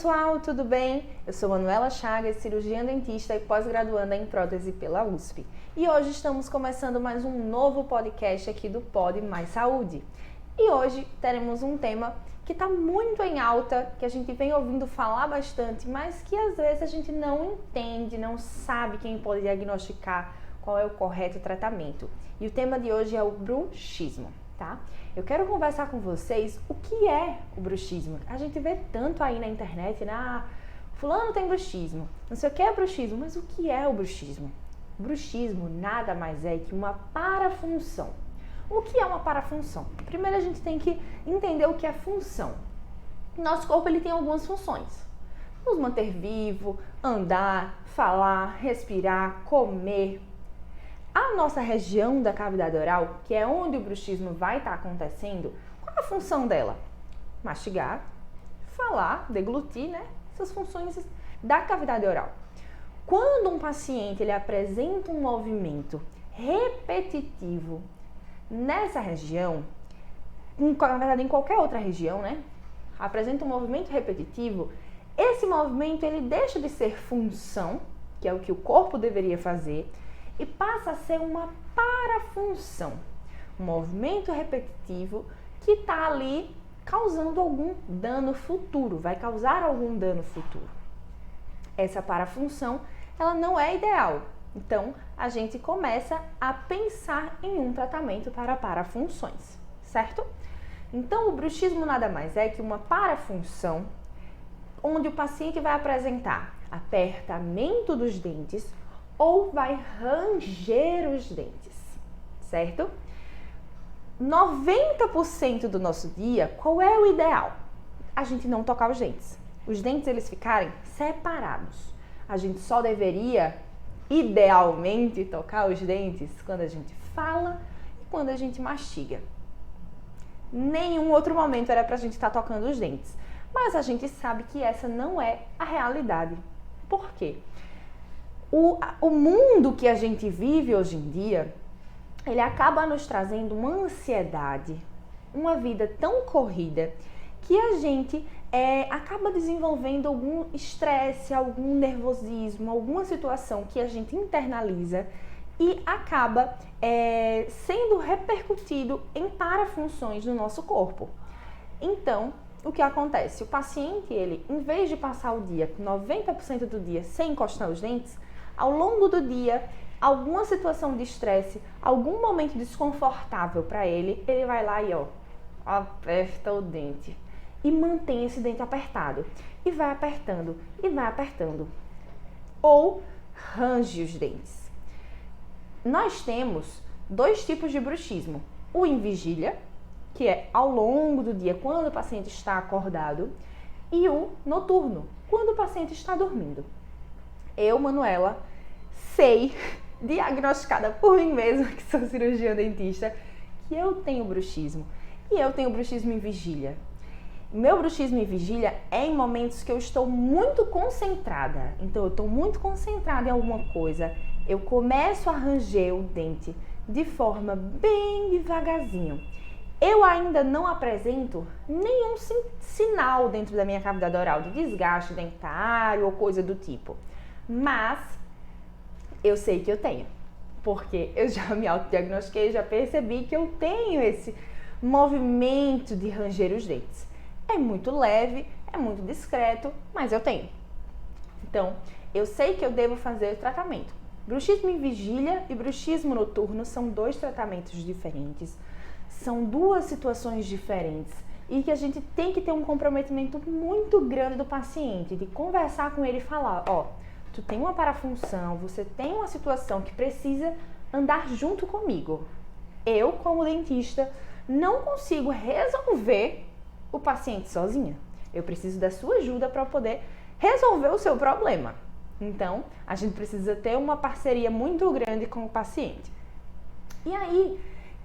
pessoal, tudo bem? Eu sou Manuela Chagas, cirurgiã dentista e pós-graduanda em prótese pela USP. E hoje estamos começando mais um novo podcast aqui do Pod Mais Saúde. E hoje teremos um tema que está muito em alta, que a gente vem ouvindo falar bastante, mas que às vezes a gente não entende, não sabe quem pode diagnosticar qual é o correto tratamento. E o tema de hoje é o bruxismo, tá? Eu quero conversar com vocês o que é o bruxismo. A gente vê tanto aí na internet, né? Fulano tem bruxismo, não sei o que é bruxismo, mas o que é o bruxismo? O bruxismo nada mais é que uma parafunção. O que é uma parafunção? Primeiro a gente tem que entender o que é função. Nosso corpo ele tem algumas funções. Nos manter vivo, andar, falar, respirar, comer. A nossa região da cavidade oral, que é onde o bruxismo vai estar acontecendo, qual é a função dela? Mastigar, falar, deglutir, né? Essas funções da cavidade oral. Quando um paciente ele apresenta um movimento repetitivo nessa região, na verdade em qualquer outra região, né? Apresenta um movimento repetitivo, esse movimento ele deixa de ser função, que é o que o corpo deveria fazer, e passa a ser uma parafunção, um movimento repetitivo que está ali causando algum dano futuro, vai causar algum dano futuro. Essa parafunção, ela não é ideal, então a gente começa a pensar em um tratamento para parafunções, certo? Então o bruxismo nada mais é que uma parafunção onde o paciente vai apresentar apertamento dos dentes ou vai ranger os dentes, certo? 90% do nosso dia, qual é o ideal? A gente não tocar os dentes. Os dentes eles ficarem separados. A gente só deveria, idealmente, tocar os dentes quando a gente fala e quando a gente mastiga. Nenhum outro momento era pra gente estar tocando os dentes. Mas a gente sabe que essa não é a realidade. Por quê? O mundo que a gente vive hoje em dia, ele acaba nos trazendo uma ansiedade, uma vida tão corrida, que a gente acaba desenvolvendo algum estresse, algum nervosismo, alguma situação que a gente internaliza e acaba sendo repercutido em parafunções do nosso corpo. Então, o que acontece? O paciente, ele, em vez de passar o dia, 90% do dia, sem encostar os dentes, ao longo do dia, alguma situação de estresse, algum momento desconfortável para ele, ele vai lá e aperta o dente e mantém esse dente apertado e vai apertando e vai apertando ou range os dentes. Nós temos dois tipos de bruxismo, o em vigília, que é ao longo do dia quando o paciente está acordado, e o noturno, quando o paciente está dormindo. Eu, Manuela, sei, diagnosticada por mim mesma, que sou cirurgiã dentista, que eu tenho bruxismo. E eu tenho bruxismo em vigília. Meu bruxismo em vigília é em momentos que eu estou muito concentrada. Então, eu estou muito concentrada em alguma coisa. Eu começo a ranger o dente de forma bem devagarzinho. Eu ainda não apresento nenhum sinal dentro da minha cavidade oral de desgaste dentário ou coisa do tipo. Mas eu sei que eu tenho, porque eu já me autodiagnostiquei, já percebi que eu tenho esse movimento de ranger os dentes. É muito leve, é muito discreto, mas eu tenho. Então, eu sei que eu devo fazer o tratamento. Bruxismo em vigília e bruxismo noturno são dois tratamentos diferentes, são duas situações diferentes e que a gente tem que ter um comprometimento muito grande do paciente, de conversar com ele e falar, tu tem uma parafunção, você tem uma situação que precisa andar junto comigo. Eu, como dentista, não consigo resolver o paciente sozinha. Eu preciso da sua ajuda para poder resolver o seu problema. Então, a gente precisa ter uma parceria muito grande com o paciente. E aí,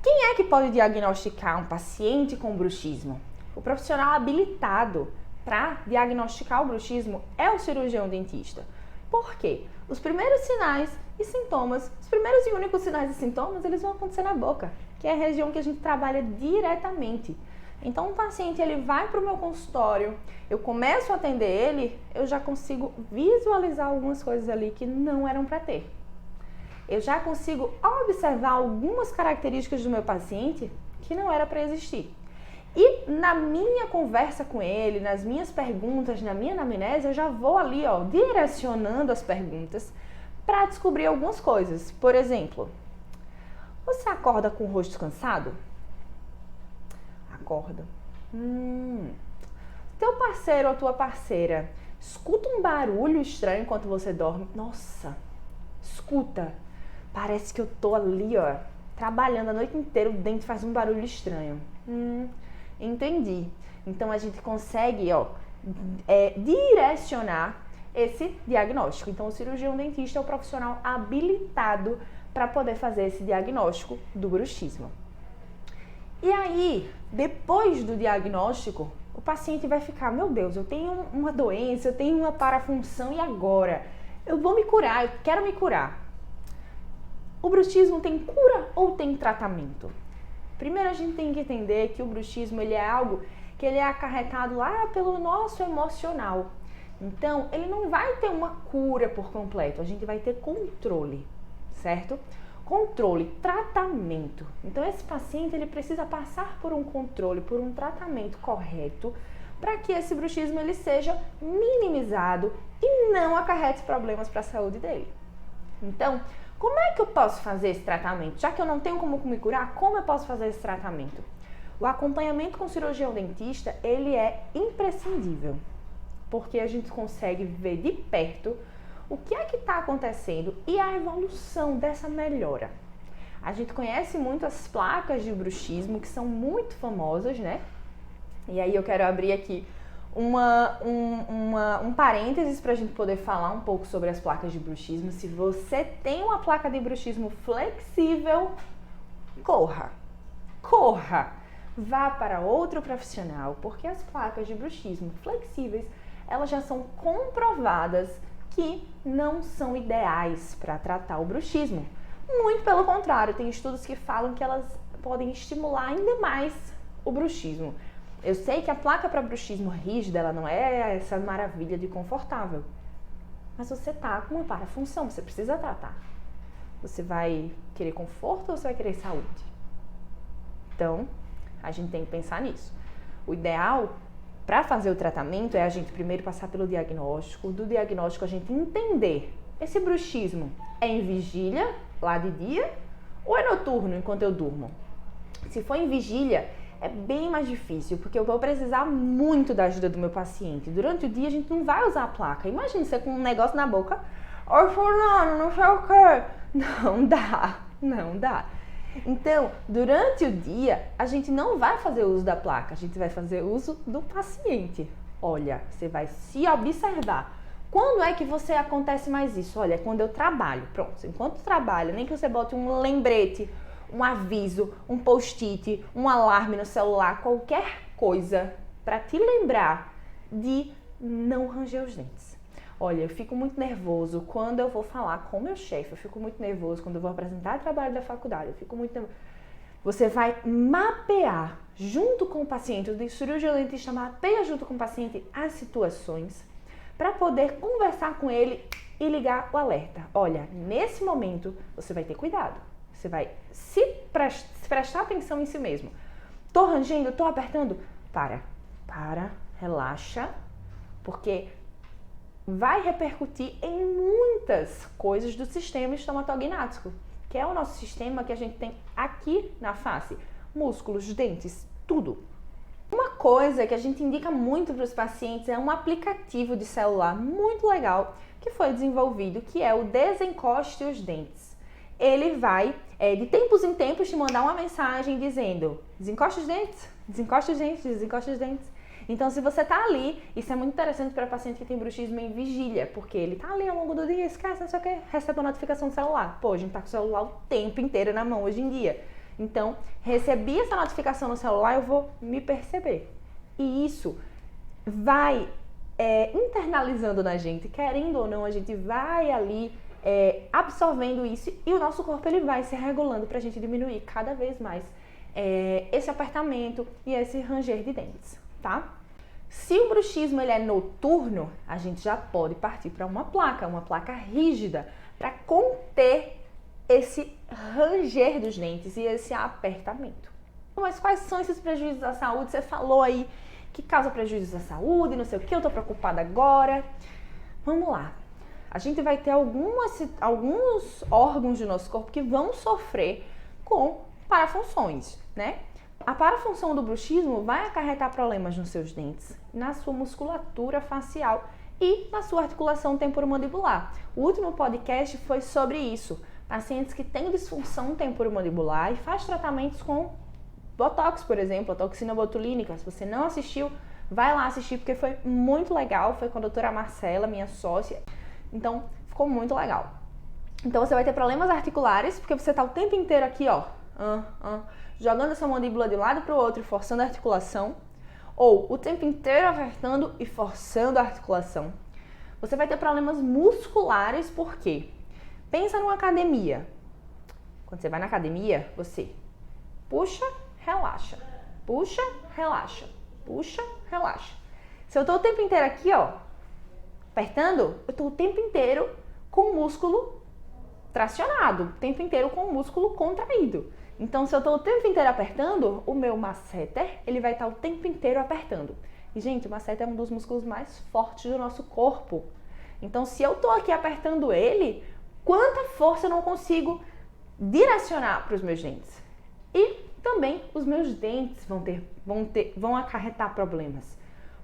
quem é que pode diagnosticar um paciente com bruxismo? O profissional habilitado para diagnosticar o bruxismo é o cirurgião dentista. Por quê? Os primeiros sinais e sintomas, os primeiros e únicos sinais e sintomas, eles vão acontecer na boca, que é a região que a gente trabalha diretamente. Então, o paciente ele vai para o meu consultório, eu começo a atender ele, eu já consigo visualizar algumas coisas ali que não eram para ter. Eu já consigo observar algumas características do meu paciente que não era para existir. E na minha conversa com ele, nas minhas perguntas, na minha anamnese, eu já vou ali, direcionando as perguntas para descobrir algumas coisas. Por exemplo, você acorda com o rosto cansado? Acorda. Teu parceiro ou tua parceira escuta um barulho estranho enquanto você dorme? Nossa, escuta. Parece que eu tô ali, trabalhando a noite inteira, o dente faz um barulho estranho. Entendi. Então a gente consegue, direcionar esse diagnóstico. Então o cirurgião dentista é o profissional habilitado para poder fazer esse diagnóstico do bruxismo. E aí, depois do diagnóstico, o paciente vai ficar, meu Deus, eu tenho uma doença, eu tenho uma parafunção e agora? Eu vou me curar, eu quero me curar. O bruxismo tem cura ou tem tratamento? Primeiro a gente tem que entender que o bruxismo ele é algo que ele é acarretado lá pelo nosso emocional. Então, ele não vai ter uma cura por completo, a gente vai ter controle, certo? Controle, tratamento. Então, esse paciente ele precisa passar por um controle, por um tratamento correto, para que esse bruxismo ele seja minimizado e não acarrete problemas para a saúde dele. Então, como é que eu posso fazer esse tratamento? Já que eu não tenho como me curar, como eu posso fazer esse tratamento? O acompanhamento com o cirurgião dentista, ele é imprescindível, porque a gente consegue ver de perto o que é que está acontecendo e a evolução dessa melhora. A gente conhece muito as placas de bruxismo, que são muito famosas, né? E aí eu quero abrir aqui um parênteses para a gente poder falar um pouco sobre as placas de bruxismo. Se você tem uma placa de bruxismo flexível, corra! Vá para outro profissional, porque as placas de bruxismo flexíveis, elas já são comprovadas que não são ideais para tratar o bruxismo. Muito pelo contrário, tem estudos que falam que elas podem estimular ainda mais o bruxismo. Eu sei que a placa para bruxismo rígida, ela não é essa maravilha de confortável, mas você tá com uma parafunção, você precisa tratar. Você vai querer conforto ou você vai querer saúde? Então, a gente tem que pensar nisso. O ideal para fazer o tratamento é a gente primeiro passar pelo diagnóstico, do diagnóstico a gente entender esse bruxismo é em vigília, lá de dia, ou é noturno, enquanto eu durmo? Se for em vigília, é bem mais difícil, porque eu vou precisar muito da ajuda do meu paciente. Durante o dia a gente não vai usar a placa. Imagina você com um negócio na boca, oi fulano, não sei o quê. Não dá. Então, durante o dia, a gente não vai fazer uso da placa, a gente vai fazer uso do paciente. Olha, você vai se observar. Quando é que você acontece mais isso? Olha, quando eu trabalho. Pronto, enquanto trabalha, nem que você bote um lembrete, um aviso, um post-it, um alarme no celular, qualquer coisa para te lembrar de não ranger os dentes. Olha, eu fico muito nervoso quando eu vou falar com o meu chefe, eu fico muito nervoso quando eu vou apresentar trabalho da faculdade, eu fico muito nervoso. Você vai mapear junto com o paciente, o cirurgião dentista mapeia junto com o paciente as situações para poder conversar com ele e ligar o alerta. Olha, nesse momento você vai ter cuidado, você vai se prestar atenção em si mesmo. Tô rangendo, tô apertando? Para, relaxa, porque vai repercutir em muitas coisas do sistema estomatognático, que é o nosso sistema que a gente tem aqui na face, músculos, dentes, tudo. Uma coisa que a gente indica muito para os pacientes é um aplicativo de celular muito legal que foi desenvolvido, que é o Desencoste os Dentes. Ele vai, de tempos em tempos, te mandar uma mensagem dizendo: desencoste os dentes, desencoste os dentes, desencoste os dentes. Então, se você tá ali, isso é muito interessante para paciente que tem bruxismo em vigília, porque ele tá ali ao longo do dia, esquece, não sei o que, recebe uma notificação do celular. Pô, a gente tá com o celular o tempo inteiro na mão hoje em dia. Então, recebi essa notificação no celular, eu vou me perceber. E isso vai internalizando na gente, querendo ou não, a gente vai ali absorvendo isso e o nosso corpo ele vai se regulando pra gente diminuir cada vez mais esse apertamento e esse ranger de dentes, tá? Se o bruxismo ele é noturno, a gente já pode partir para uma placa rígida, para conter esse ranger dos dentes e esse apertamento. Mas quais são esses prejuízos à saúde? Você falou aí que causa prejuízos à saúde, não sei o que, eu tô preocupada agora. Vamos lá. A gente vai ter alguns órgãos do nosso corpo que vão sofrer com parafunções, né? A parafunção do bruxismo vai acarretar problemas nos seus dentes, na sua musculatura facial e na sua articulação temporomandibular. O último podcast foi sobre isso. Pacientes que têm disfunção temporomandibular e faz tratamentos com Botox, por exemplo, a toxina botulínica. Se você não assistiu, vai lá assistir porque foi muito legal. Foi com a doutora Marcela, minha sócia. Então, ficou muito legal. Então, você vai ter problemas articulares porque você tá o tempo inteiro aqui, ó, jogando essa mandíbula de um lado para o outro e forçando a articulação. Ou o tempo inteiro apertando e forçando a articulação. Você vai ter problemas musculares, por quê? Pensa numa academia. Quando você vai na academia, você puxa, relaxa, puxa, relaxa, puxa, relaxa. Se eu tô o tempo inteiro aqui, ó, apertando, eu tô o tempo inteiro com o músculo tracionado, o tempo inteiro com o músculo contraído. Então, se eu tô o tempo inteiro apertando, o meu masseter, ele vai estar o tempo inteiro apertando. E, gente, o masseter é um dos músculos mais fortes do nosso corpo. Então, se eu tô aqui apertando ele, quanta força eu não consigo direcionar para os meus dentes? E também os meus dentes vão acarretar problemas.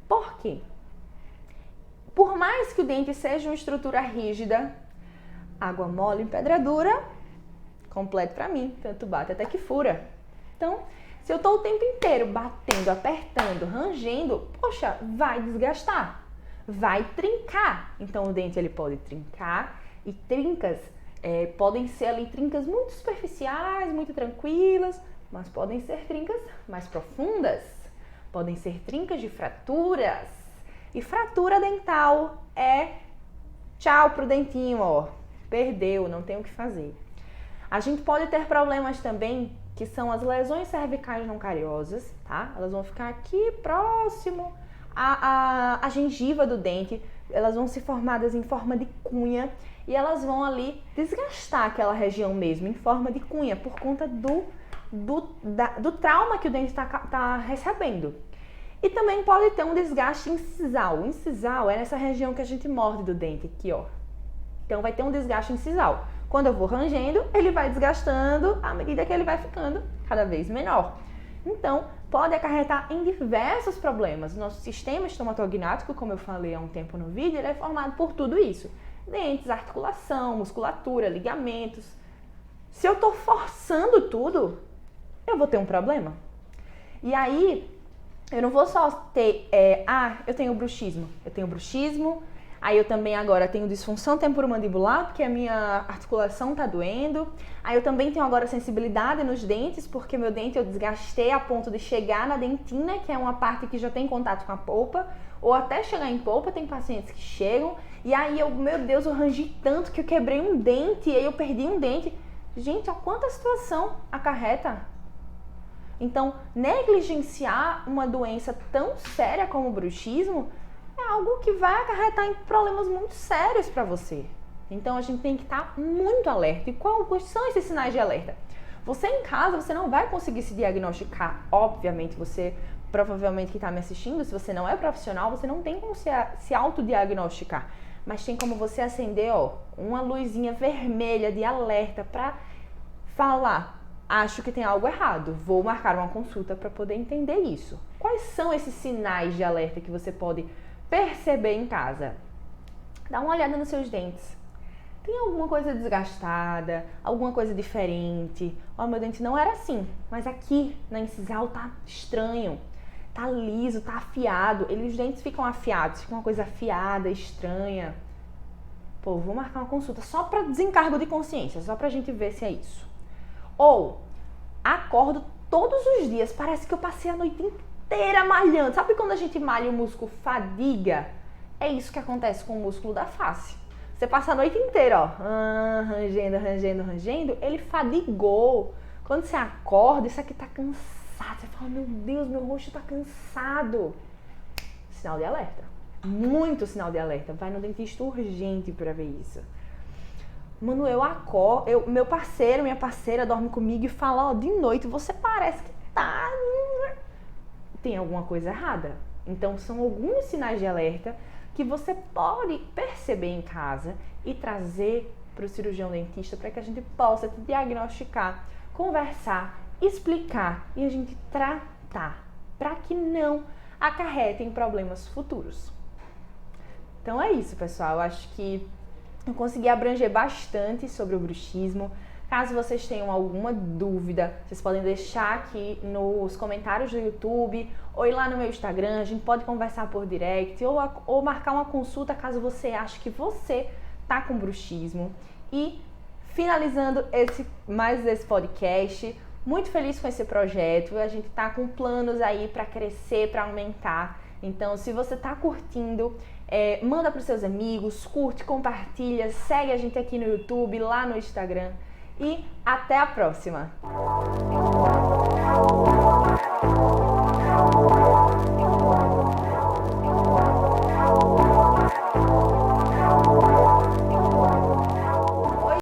Por quê? Por mais que o dente seja uma estrutura rígida, água mole em pedra dura, completo para mim, tanto bate até que fura. Então, se eu tô o tempo inteiro batendo, apertando, rangendo, poxa, vai desgastar, vai trincar. Então, o dente ele pode trincar e trincas podem ser ali trincas muito superficiais, muito tranquilas, mas podem ser trincas mais profundas, podem ser trincas de fraturas. E fratura dental é tchau pro dentinho, ó, perdeu, não tem o que fazer. A gente pode ter problemas também que são as lesões cervicais não cariosas, tá? Elas vão ficar aqui próximo à gengiva do dente, elas vão ser formadas em forma de cunha e elas vão ali desgastar aquela região mesmo, em forma de cunha, por conta do trauma que o dente tá recebendo. E também pode ter um desgaste incisal. O incisal é nessa região que a gente morde do dente, aqui, ó. Então vai ter um desgaste incisal. Quando eu vou rangendo, ele vai desgastando à medida que ele vai ficando cada vez menor. Então, pode acarretar em diversos problemas. Nosso sistema estomatognático, como eu falei há um tempo no vídeo, ele é formado por tudo isso. Dentes, articulação, musculatura, ligamentos. Se eu tô forçando tudo, eu vou ter um problema. E aí, eu não vou só ter, eu tenho bruxismo, aí eu também agora tenho disfunção temporomandibular, porque a minha articulação tá doendo. Aí eu também tenho agora sensibilidade nos dentes, porque meu dente eu desgastei a ponto de chegar na dentina, que é uma parte que já tem contato com a polpa, ou até chegar em polpa, tem pacientes que chegam, e aí meu Deus, eu rangi tanto que eu quebrei um dente, e aí eu perdi um dente. Gente, olha quanta situação acarreta. Então, negligenciar uma doença tão séria como o bruxismo é algo que vai acarretar em problemas muito sérios para você. Então, a gente tem que estar muito alerta. E quais são esses sinais de alerta? Você em casa, você não vai conseguir se diagnosticar. Obviamente, você provavelmente que está me assistindo, se você não é profissional, você não tem como se autodiagnosticar. Mas tem como você acender, ó, uma luzinha vermelha de alerta para falar: acho que tem algo errado, vou marcar uma consulta para poder entender isso. Quais são esses sinais de alerta que você pode perceber em casa? Dá uma olhada nos seus dentes. Tem alguma coisa desgastada, alguma coisa diferente? Ó, meu dente não era assim, mas aqui na incisal tá estranho, tá liso, tá afiado. Os dentes ficam afiados, fica uma coisa afiada, estranha. Pô, vou marcar uma consulta só para desencargo de consciência, só pra gente ver se é isso. Ou, acordo todos os dias, parece que eu passei a noite inteira malhando. Sabe quando a gente malha o músculo fadiga? É isso que acontece com o músculo da face. Você passa a noite inteira, ó, rangendo, ele fadigou. Quando você acorda, isso aqui tá cansado. Você fala, meu Deus, meu rosto tá cansado. Sinal de alerta. Muito sinal de alerta. Vai no dentista urgente pra ver isso. Mano, eu acordo, meu parceiro, minha parceira dorme comigo e fala, ó, de noite você parece que tá... Tem alguma coisa errada. Então, são alguns sinais de alerta que você pode perceber em casa e trazer para o cirurgião dentista para que a gente possa te diagnosticar, conversar, explicar e a gente tratar para que não acarretem problemas futuros. Então é isso, pessoal. Eu acho que eu consegui abranger bastante sobre o bruxismo. Caso vocês tenham alguma dúvida, vocês podem deixar aqui nos comentários do YouTube ou ir lá no meu Instagram. A gente pode conversar por direct ou marcar uma consulta caso você ache que você tá com bruxismo. E finalizando mais esse podcast, muito feliz com esse projeto. A gente tá com planos aí para crescer, para aumentar. Então, se você tá curtindo, manda para os seus amigos, curte, compartilha, segue a gente aqui no YouTube, lá no Instagram. E até a próxima!